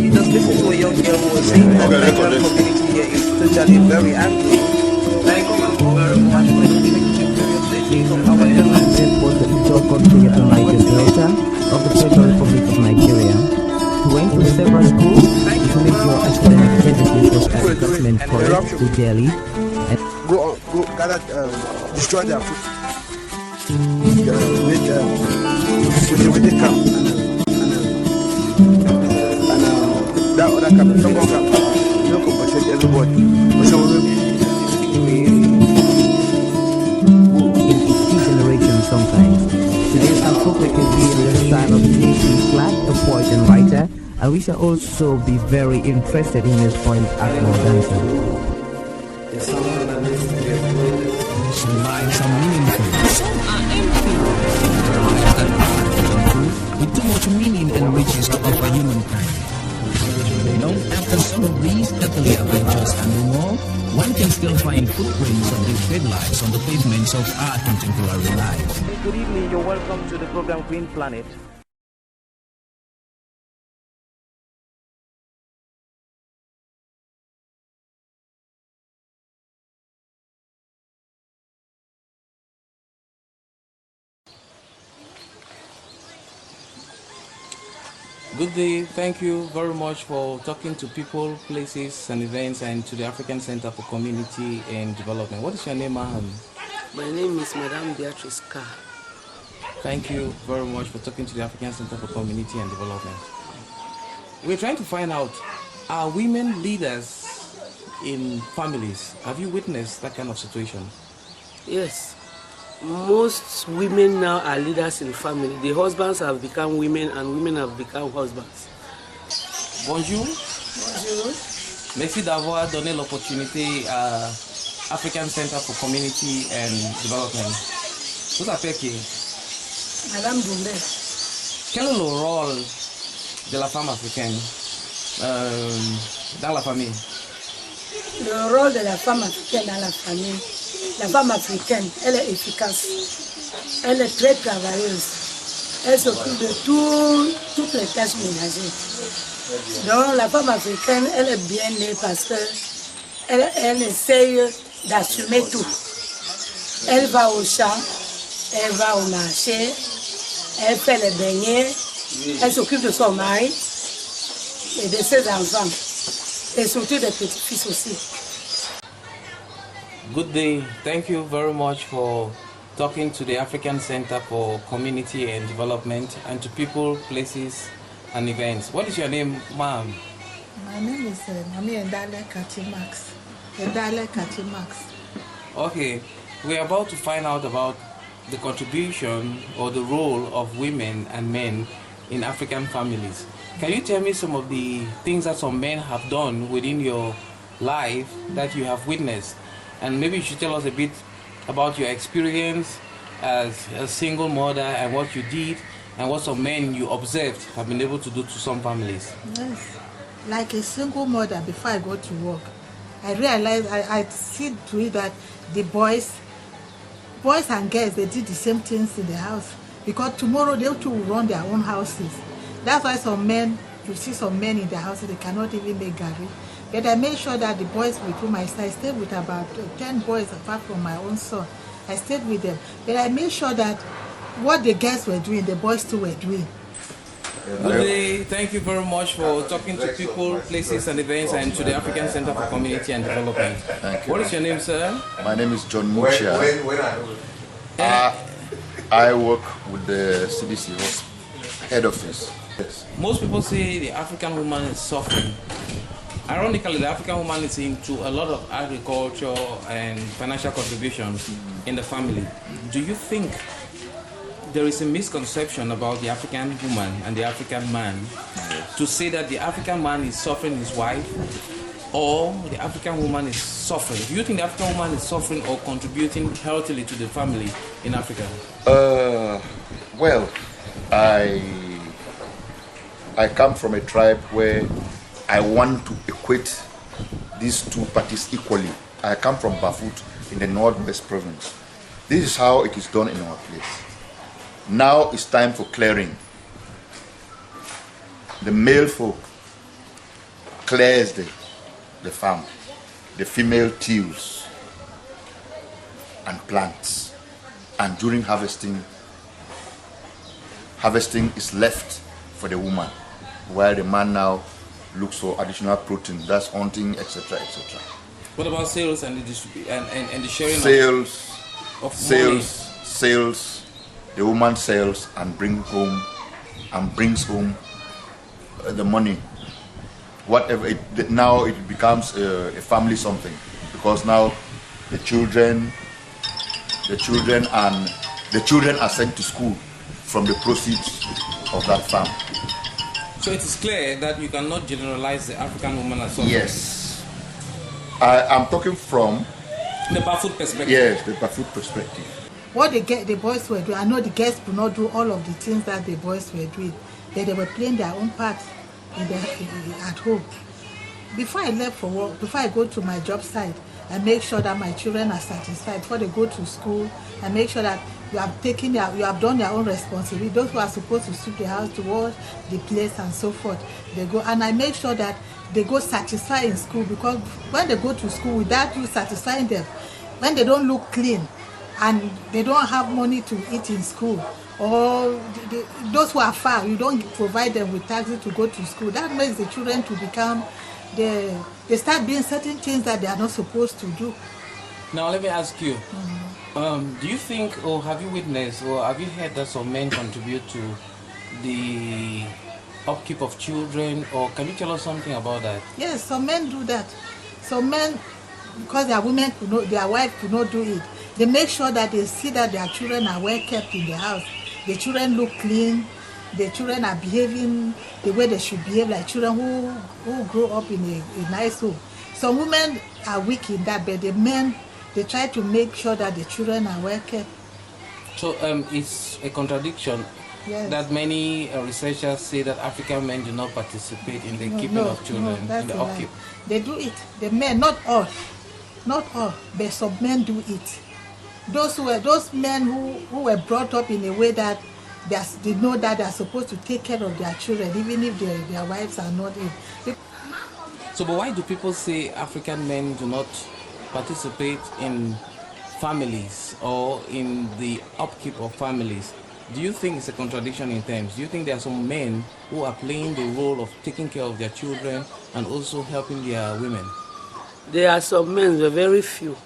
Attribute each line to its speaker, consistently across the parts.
Speaker 1: you just listen to a young girl who was saying that the Nigerian community here is totally very angry. Like, very much for the various places of our airline.
Speaker 2: Was the Ijaw country at the Niger Delta of the Federal Republic of Nigeria. He went to several schools to make your academic education as government college to Delhi. And
Speaker 3: go gather, destroy their food. With the camp. And that other camp, some more camp. You don't compensate everybody. But some of them,
Speaker 2: sometimes. Today's Afropic is in the style of J.C. Clark, a poet and writer, and we shall also be very interested in his poem Akmo Dancer.
Speaker 4: Some lives are meaningful, some are empty. With too much meaning and riches to offer humankind. After some of these earthly adventures and more, one can still find footprints of the dead lives on the pavements of our contemporary life.
Speaker 1: Good evening, you're welcome to the program Green Planet.
Speaker 5: Good day. Thank you very much for talking to people, places and events and to the African Center for Community and Development. What is your name, ma'am?
Speaker 6: My name is Madame Beatrice Carr.
Speaker 5: Thank you very much for talking to the African Center for Community and Development. We're trying to find out, are women leaders in families? Have you witnessed that kind of situation?
Speaker 6: Yes. Most women now are leaders in family. The husbands have become women and women have become husbands.
Speaker 5: Bonjour.
Speaker 6: Bonjour.
Speaker 5: Merci d'avoir donné l'opportunité à African Center for Community and Development. Vous appelez qui?
Speaker 7: Madame Doumbé.
Speaker 5: Quel est le rôle de la femme africaine dans la famille?
Speaker 7: Le rôle de la femme africaine dans la famille. La femme africaine, elle est efficace, elle est très travailleuse, elle s'occupe de toutes les tâches ménagères. Donc la femme africaine, elle est bien née parce qu'elle essaye d'assumer tout. Elle va au champ, elle va au marché, elle fait les beignets, elle s'occupe de son mari et de ses enfants, et surtout des petits-fils aussi.
Speaker 5: Good day. Thank you very much for talking to the African Center for Community and Development and to people, places and events. What is your name, ma'am?
Speaker 8: My name is Mami Endale Katimax. Endale Katimax.
Speaker 5: Okay, we are about to find out about the contribution or the role of women and men in African families. Can you tell me some of the things that some men have done within your life that you have witnessed? And maybe you should tell us a bit about your experience as a single mother and what you did and what some men you observed have been able to do to some families.
Speaker 8: Yes, like a single mother, before I go to work, I realized I see to it that the boys and girls, they did the same things in the house because tomorrow they too will run their own houses. That's why some men, you see some men in their houses, they cannot even make garri. But I made sure that the boys with whom I stayed with about 10 boys apart from my own son. I stayed with them. But I made sure that what the girls were doing, the boys too were doing.
Speaker 5: Good day. Thank you very much for talking to people, places and events and to the African Center for Community and Development.
Speaker 9: Thank you.
Speaker 5: What is your name, sir?
Speaker 9: My name is John Mucha. I work with the CDC head office. Yes.
Speaker 5: Most people say the African woman is suffering. Ironically, the African woman is into a lot of agriculture and financial contributions in the family. Do you think there is a misconception about the African woman and the African man to say that the African man is suffering his wife or the African woman is suffering? Do you think the African woman is suffering or contributing healthily to the family in Africa?
Speaker 9: Well, I come from a tribe where I want to equate these two parties equally. I come from Bafut in the Northwest Province. This is how it is done in our place. Now it's time for clearing. The male folk clears the farm. The female tills and plants, and during harvesting is left for the woman, while the man now looks for additional protein. That's hunting, etc., etc.
Speaker 5: What about sales and the and the sharing of
Speaker 9: sales? The woman sells and brings home the money. Whatever now it becomes a family something, because now the children are sent to school from the proceeds of that farm.
Speaker 5: So it is clear that you cannot generalize the African woman as well.
Speaker 9: Yes, I'm talking from
Speaker 5: the Bafut perspective.
Speaker 9: Yes, the Bafut perspective.
Speaker 8: What the boys were doing, I know the girls could not do all of the things that the boys were doing, but they were playing their own part at home. Before I left for work, before I go to my job site, I make sure that my children are satisfied. Before they go to school, I make sure that you have done your own responsibility. Those who are supposed to sweep the house, to wash the place and so forth, they go. And I make sure that they go satisfied in school, because when they go to school, without you satisfying them, when they don't look clean and they don't have money to eat in school, or those who are far, you don't provide them with taxi to go to school, that makes the children to become, they start doing certain things that they are not supposed to do.
Speaker 5: Now let me ask you, do you think, or have you witnessed, or have you heard that some men contribute to the upkeep of children, or can you tell us something about that?
Speaker 8: Yes, some men do that. Some men, because their women could not, their wife could not do it, they make sure that they see that their children are well kept in the house. The children look clean. The children are behaving the way they should behave, like children who grow up in a nice home. Some women are weak in that, but the men, they try to make sure that the children are well kept.
Speaker 5: So it's a contradiction.
Speaker 8: Yes.
Speaker 5: That many researchers say that African men do not participate in the keeping of children, in the upkeep.
Speaker 8: They do it. The men, not all, but some men do it. Those men who were brought up in a way that they know that they are supposed to take care of their children, even if their wives are not in.
Speaker 5: So, but why do people say African men do not participate in families or in the upkeep of families? Do you think it's a contradiction in terms? Do you think there are some men who are playing the role of taking care of their children and also helping their women?
Speaker 6: There are some men, but very few.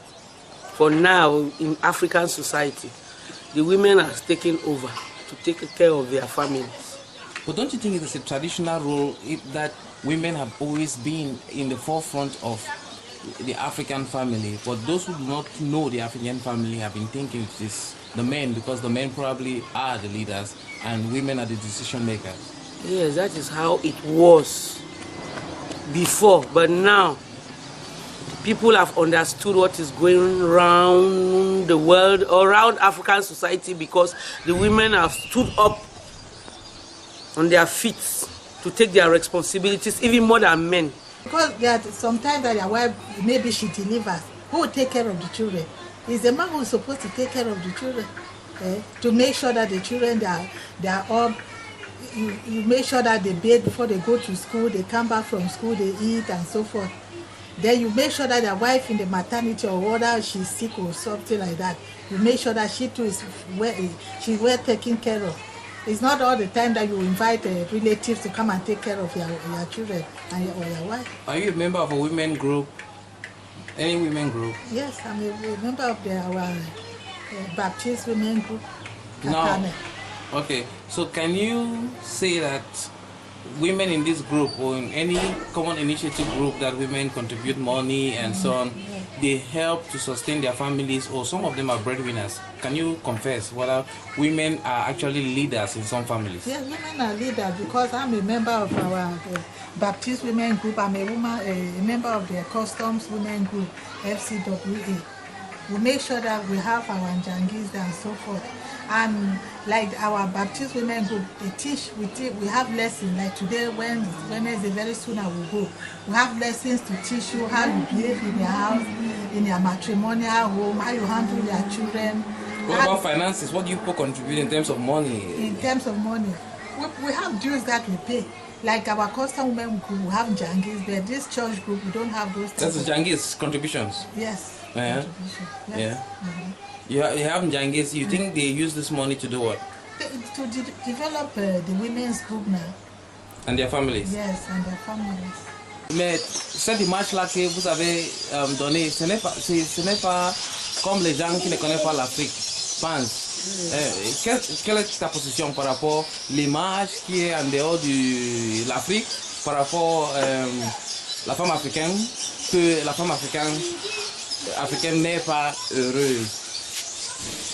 Speaker 6: For now, in African society, the women are taking over to take care of their families.
Speaker 5: But don't you think it is a traditional role that women have always been in the forefront of the African family? But those who do not know the African family have been thinking it is the men, because the men probably are the leaders and women are the decision makers.
Speaker 6: Yes, that is how it was before. But now, people have understood what is going around the world, around African society, because the women have stood up on their feet to take their responsibilities, even more than men.
Speaker 8: Because there are sometimes that their wife, maybe she delivers, who will take care of the children? It's the man who is supposed to take care of the children, to make sure that the children, they are up. You make sure that they bathe before they go to school, they come back from school, they eat and so forth. Then you make sure that their wife in the maternity, or whether she's sick or something like that, you make sure that she too is well taken care of. It's not all the time that you invite relatives to come and take care of your children or your wife.
Speaker 5: Are you a member of a women group? Any women group?
Speaker 8: Yes, I'm a member of our Baptist women group.
Speaker 5: No. Okay, so can you say that women in this group, or in any common initiative group that women contribute money and so on, they help to sustain their families, or some of them are breadwinners? Can you confess whether women are actually leaders in some families?
Speaker 8: Yes, women are leaders, because I'm a member of our Baptist women group. I'm a member of the Customs women group, FCWA. We make sure that we have our Njangis and so forth. And like our Baptist women group, we have lessons. Like today, Wednesday, very soon I will go. We have lessons to teach you how you behave in your house, in your matrimonial home, how you handle your children.
Speaker 5: What about finances? What do you people contribute in terms of money?
Speaker 8: In terms of money, we have dues that we pay. Like our Coastal Women group, we have Jangis, but this church group, we don't have those.
Speaker 5: That's the Jangis contributions.
Speaker 8: Yes.
Speaker 5: Yeah.
Speaker 8: Yes.
Speaker 5: Yeah.
Speaker 8: Mm-hmm.
Speaker 5: You have Jangis. You think they use this money to do what?
Speaker 8: To develop the women's group now.
Speaker 5: And their families.
Speaker 8: Yes, and their families.
Speaker 5: Mais cette image-là que vous avez donnée, ce n'est pas comme les gens qui ne connaissent pas l'Afrique pensent. Quelle est ta position par rapport à l'image qui est en dehors de l'Afrique, par rapport à la femme africaine, que la femme africaine n'est pas heureuse?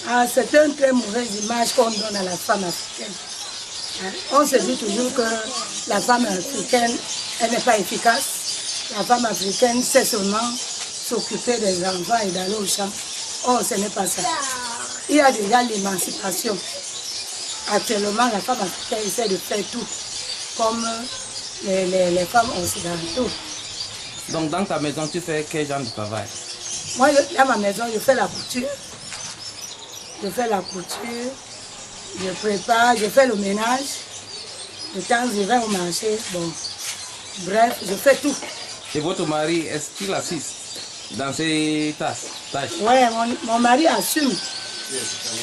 Speaker 7: Ah, c'est une très mauvaise image qu'on donne à la femme africaine. On se dit toujours que la femme africaine, elle n'est pas efficace. La femme africaine sait seulement s'occuper des enfants et d'aller au champ. Oh, ce n'est pas ça. Il y a déjà l'émancipation. Actuellement, la femme africaine essaie de faire tout, comme les femmes occidentaux.
Speaker 5: Donc, dans ta maison, tu fais quel genre de travail?
Speaker 7: Moi, dans ma maison, je fais la couture. Je fais la couture, je prépare, je fais le ménage. De temps, je vais au marché. Bon, bref, je fais tout.
Speaker 5: Et votre mari, est-ce qu'il assiste dans ces tâches?
Speaker 7: Oui, mon mari assume.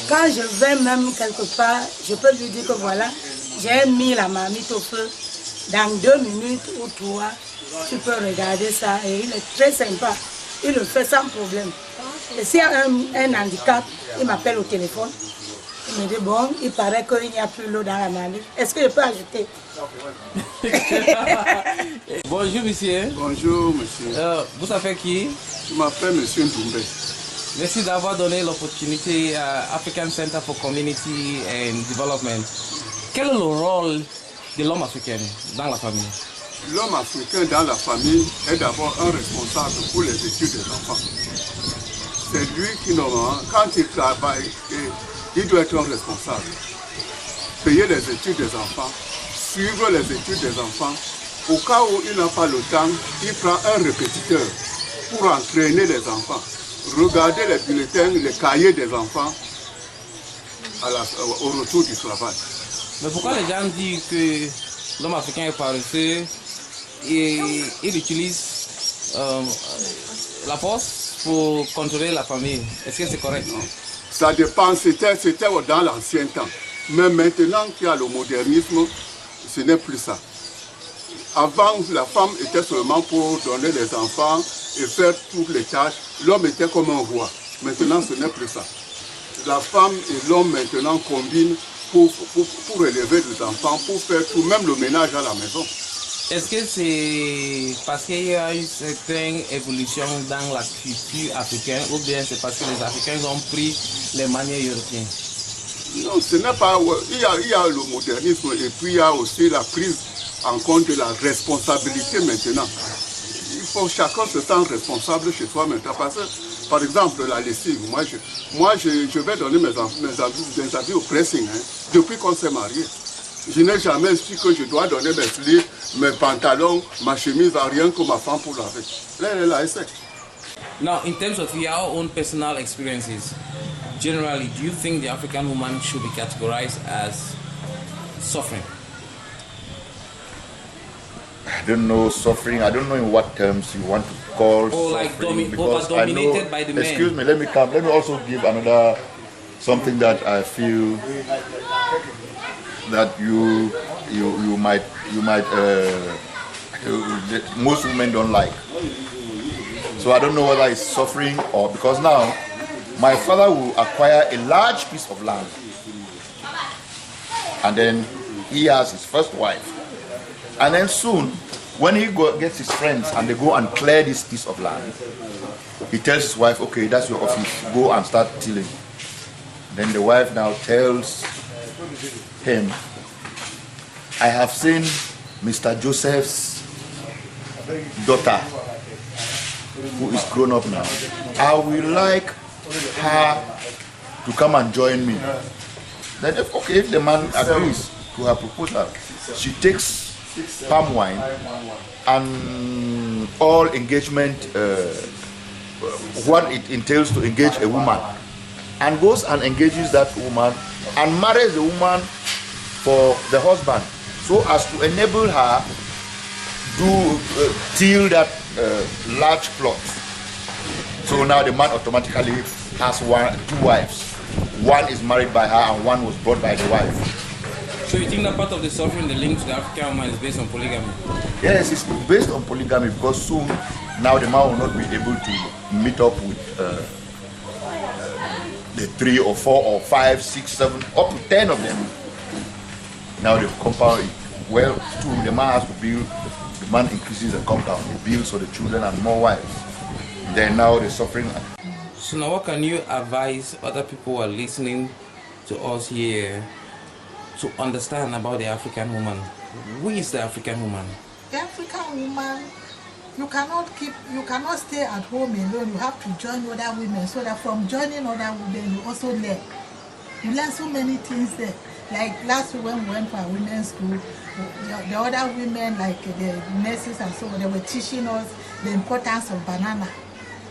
Speaker 7: Quand je vais même quelque part, je peux lui dire que voilà, j'ai mis la marmite au feu. Dans 2 minutes ou 3, tu peux regarder ça. Et il est très sympa. Il le fait sans problème. Et s'il y a un handicap, il m'appelle au téléphone. Il me dit, bon, il paraît qu'il n'y a plus l'eau dans la marmite. Est-ce que je peux ajouter?
Speaker 5: Bonjour, monsieur.
Speaker 3: Bonjour, monsieur.
Speaker 5: Vous savez qui?
Speaker 3: Je m'appelle monsieur Ndoumbe.
Speaker 5: Merci d'avoir donné l'opportunité à African Center for Community and Development. Quel est le rôle de l'homme africain dans la famille?
Speaker 3: L'homme africain dans la famille est d'abord un responsable pour les études des enfants. C'est lui qui, normalement, quand il travaille, il doit être un responsable. Payer les études des enfants, suivre les études des enfants. Au cas où il n'a pas le temps, il prend un répétiteur pour entraîner les enfants. Regarder les bulletins, les cahiers des enfants au retour du travail.
Speaker 5: Mais pourquoi les gens disent que l'homme africain est paresseux et il utilise la force pour contrôler la famille? Est-ce que c'est correct?
Speaker 3: Ça dépend, c'était dans l'ancien temps. Mais maintenant qu'il y a le modernisme, ce n'est plus ça. Avant, la femme était seulement pour donner les enfants et faire toutes les tâches. L'homme était comme un roi. Maintenant, ce n'est plus ça. La femme et l'homme maintenant combinent pour élever les enfants, pour faire tout, même le ménage à la maison.
Speaker 5: Est-ce que c'est parce qu'il y a une certaine évolution dans la culture africaine ou bien c'est parce que les Africains ont pris les manières européennes?
Speaker 3: Non, ce n'est pas... Il y a le modernisme et puis il y a aussi la prise en compte de la responsabilité maintenant. Il faut chacun se sent responsable chez soi maintenant. Parce que, par exemple, la lessive, moi je vais donner mes avis au pressing depuis qu'on s'est mariés. Je n'ai jamais su que je dois donner mes slips, mes pantalons, ma chemise à rien que ma femme pour laver. Là, elle a essayé.
Speaker 5: Now, in terms of your own personal experiences, generally, do you think the African woman should be categorized as suffering?
Speaker 9: I don't know suffering. I don't know in what terms you want to call suffering. Because I know,
Speaker 5: by the men.
Speaker 9: excuse me, let me come. Let me also give another something that I feel that you might most women don't like. So I don't know whether it's suffering or because now my father will acquire a large piece of land and then he has his first wife. And then soon, when he gets his friends and they go and clear this piece of land, he tells his wife, okay, that's your office, go and start tilling. Then the wife now tells him, I have seen Mr. Joseph's daughter, who is grown up now. I would like her to come and join me. Then if the man agrees to her proposal, she takes palm wine and all engagement, what it entails to engage a woman, and goes and engages that woman and marries the woman for the husband. so as to enable her to till that large plot. So now the man automatically has two wives. One is married by her and one was brought by the wife.
Speaker 5: So you think that part of the suffering, the link to the African woman is based on polygamy?
Speaker 9: Yes, it's based on polygamy because soon now the man will not be able to meet up with the 3 or 4 or 5, 6, 7, up to 10 of them. Now the compound, well, too, the man has to build, the man increases the compound, he builds for the children and more wives. Then now the suffering.
Speaker 5: So now what can you advise other people who are listening to us here to understand about the African woman? Who is the African woman?
Speaker 8: The African woman, you cannot stay at home alone. You have to join other women, so that from joining other women you also learn. You learn so many things there. Like last week when we went for a women's school, the other women, like the nurses and so on, they were teaching us the importance of banana.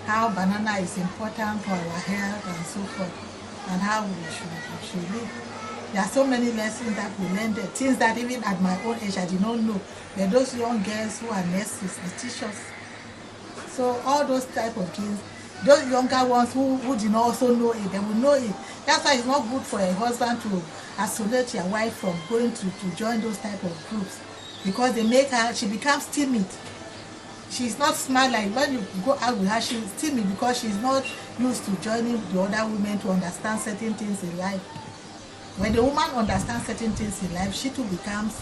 Speaker 8: How banana is important for our health and so forth, and how we should live. There are so many lessons that we learned there, things that even at my own age I did not know. There are those young girls who are nurses, they teach us. So all those type of things, those younger ones who did not also know it, they will know it. That's why it's not good for a husband to isolate your wife from going to join those type of groups, because they make her, she becomes timid. She's not smart. Like when you go out with her, she's timid because she's not used to joining the other women to understand certain things in life. When the woman understands certain things in life, she too becomes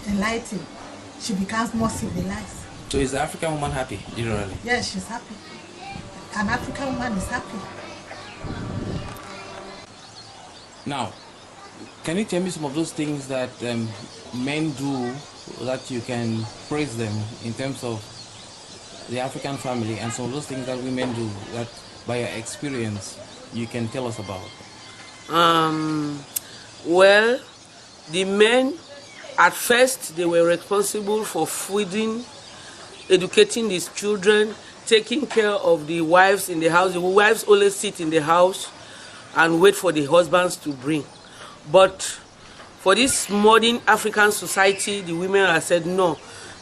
Speaker 8: enlightened. She becomes more civilized.
Speaker 5: So is the African woman happy, generally?
Speaker 8: Yes, she's happy. An African woman is happy.
Speaker 5: Now, can you tell me some of those things that men do that you can praise them in terms of the African family, and some of those things that women do that by your experience you can tell us about?
Speaker 6: Well, the men at first they were responsible for feeding, educating these children, taking care of the wives in the house. The wives always sit in the house and wait for the husbands to bring. But for this modern African society, the women have said no.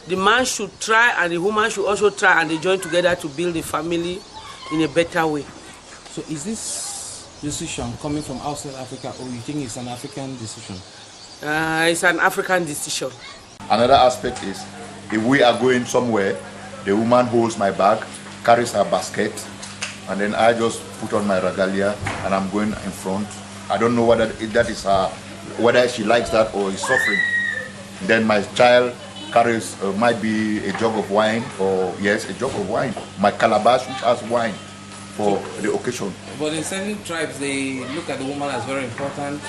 Speaker 6: The man should try and the woman should also try, and they join together to build a family in a better way.
Speaker 5: So is this decision coming from outside Africa, or you think it's an African decision?
Speaker 6: It's an African decision.
Speaker 9: Another aspect is, if we are going somewhere, the woman holds my bag, carries her basket, and then I just put on my regalia and I'm going in front. I don't know whether that is her, whether she likes that or is suffering. Then my child carries, might be a jug of wine, or yes, a jug of wine. My calabash which has wine for the occasion.
Speaker 5: But in certain tribes, they look at the woman as very important.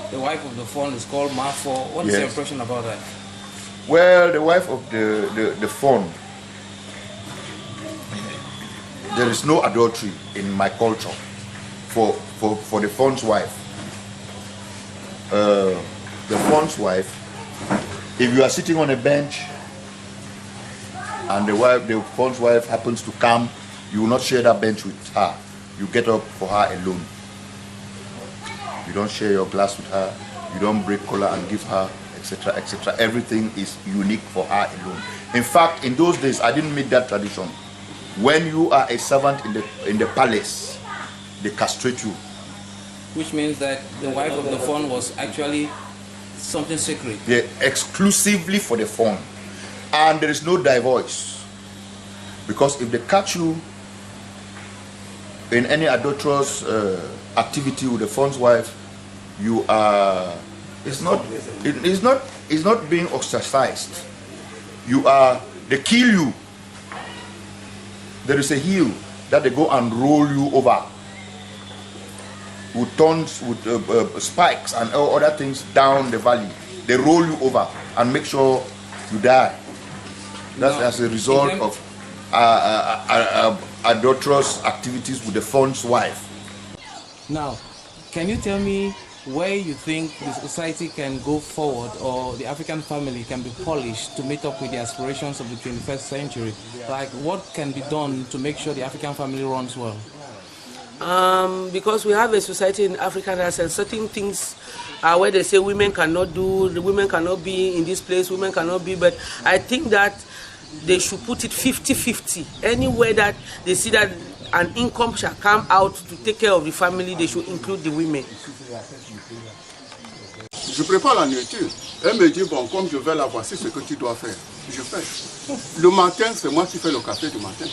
Speaker 5: The wife of the fawn is called Mafo. What is your impression about that?
Speaker 9: Well, the wife of the fawn, there is no adultery in my culture for the fawn's wife. The fawn's wife, if you are sitting on a bench and the fawn's wife happens to come, you will not share that bench with her. You get up for her alone. You don't share your glass with her. You don't break cola and give her, etc., etc. Everything is unique for her alone. In fact, in those days, I didn't meet that tradition. When you are a servant in the palace, they castrate you.
Speaker 5: Which means that the wife of the fawn was actually something sacred.
Speaker 9: Yeah, exclusively for the fawn. And there is no divorce. Because if they catch you in any adulterous activity with the fawn's wife, you are, it's not being ostracized. You are, they kill you. There is a hill that they go and roll you over with thorns, with spikes and other things down the valley. They roll you over and make sure you die. That's as a result of adulterous activities with the fawn's wife.
Speaker 5: Now, can you tell me where you think the society can go forward, or the African family can be polished to meet up with the aspirations of the 21st century? Like, what can be done to make sure the African family runs well?
Speaker 6: Because we have a society in Africa that says certain things are where they say women cannot do, the women cannot be in this place, women cannot be, but I think that they should put it 50-50. Anywhere that they see that an income shall come out to take care of the family, they should include the women.
Speaker 3: Je prépare la nourriture. Elle me dit, bon, comme je vais la voici ce que tu dois faire. Je fais. Le matin, c'est moi qui fais le café du matin.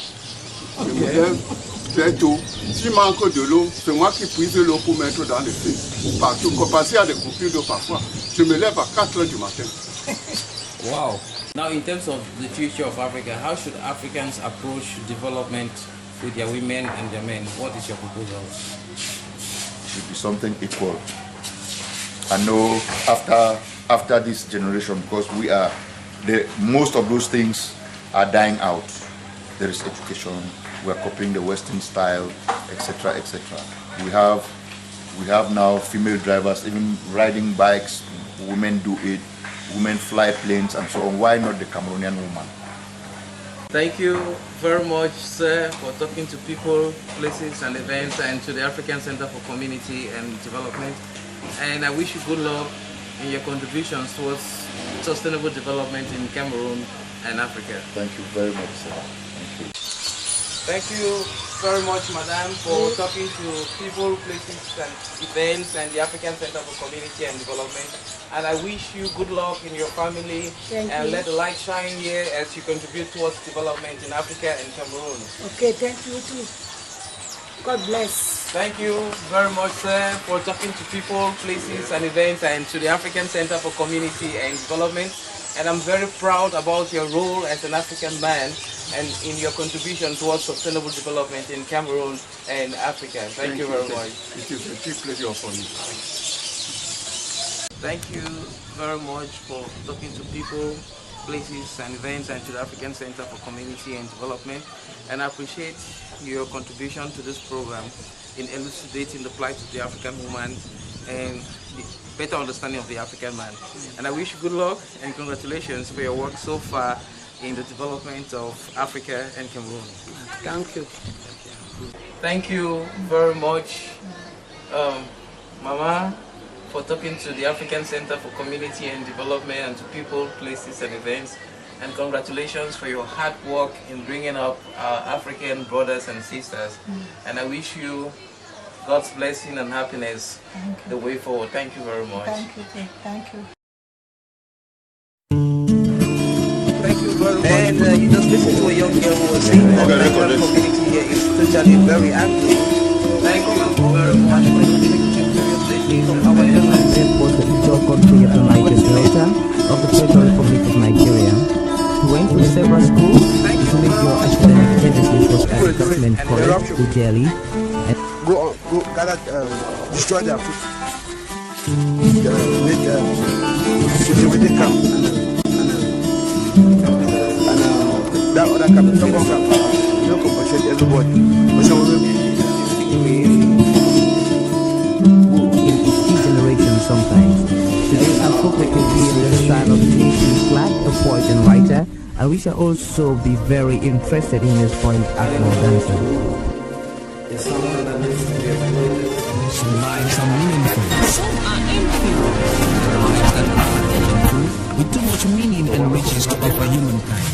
Speaker 3: Je me lève très tôt. S'il manque de l'eau, c'est moi qui puise l'eau pour mettre dans le feu. Partout. Parce qu'il y a des coupures d'eau parfois. Je me lève à 4 heures du matin.
Speaker 5: Wow. Now, in terms of the future of Africa, how should Africans approach development with their women and their men? What is your proposal?
Speaker 9: Should be something equal. I know after this generation, because most of those things are dying out. There is education. We are copying the Western style, etc., etc. We have now female drivers, even riding bikes. Women do it. Women fly planes and so on. Why not the Cameroonian woman?
Speaker 5: Thank you very much, sir, for talking to people, places and events, and to the African Center for Community and Development. And I wish you good luck in your contributions towards sustainable development in Cameroon and Africa.
Speaker 9: Thank you very much, sir. Thank you.
Speaker 5: Thank you very much, Madam, for talking to people, places and events and the African Center for Community and Development. And I wish you good luck in your family. And let the light shine here as you contribute towards development in Africa and Cameroon.
Speaker 7: Okay, thank you too. God bless.
Speaker 5: Thank you very much, sir, for talking to people, places and events and to the African Center for Community and Development. And I'm very proud about your role as an African man and in your contribution towards sustainable development in Cameroon and Africa. Thank you very much.
Speaker 3: It is a deep pleasure for me.
Speaker 5: Thank you very much for talking to people, places and events and to the African Center for Community and Development. And I appreciate your contribution to this program in elucidating the plight of the African woman and the better understanding of the African man. And I wish you good luck and congratulations for your work so far in the development of Africa and Cameroon.
Speaker 6: Thank you.
Speaker 5: Thank you very much, Mama, for talking to the African Center for Community and Development and to people, places and events. And congratulations for your hard work in bringing up our African brothers and sisters. And I wish you God's blessing and happiness the way forward. Thank you very much.
Speaker 8: Thank you. Thank you.
Speaker 1: Thank you very much. And you just listen to a young girl who was saying that the Nigerian community here is totally very angry. Thank you very much for the serious of our airlines.
Speaker 2: Was the Ijo country of the Niger Delta of the Federal Republic of Nigeria. He went to several schools to make your academic tendencies was assessment college to Delhi. And
Speaker 10: go gather, destroy their food. Make security camp and that other camp, second camp, you compensate everybody. But some of them
Speaker 2: generation sometimes. Today I'm focusing on the son of Nation Flag, a poet and writer, and we shall also be very interested in his point Agno dancer.
Speaker 4: Some lives are meaningful, some are empty. Lives that are meaningful, with too much meaning and riches to offer humankind.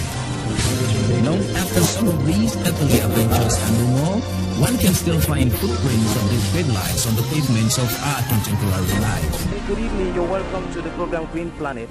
Speaker 4: Long after some of these earthly adventures and more, one can still find footprints of these great lives on the pavements of our contemporary lives.
Speaker 1: Good evening, you're welcome to the program Green Planet.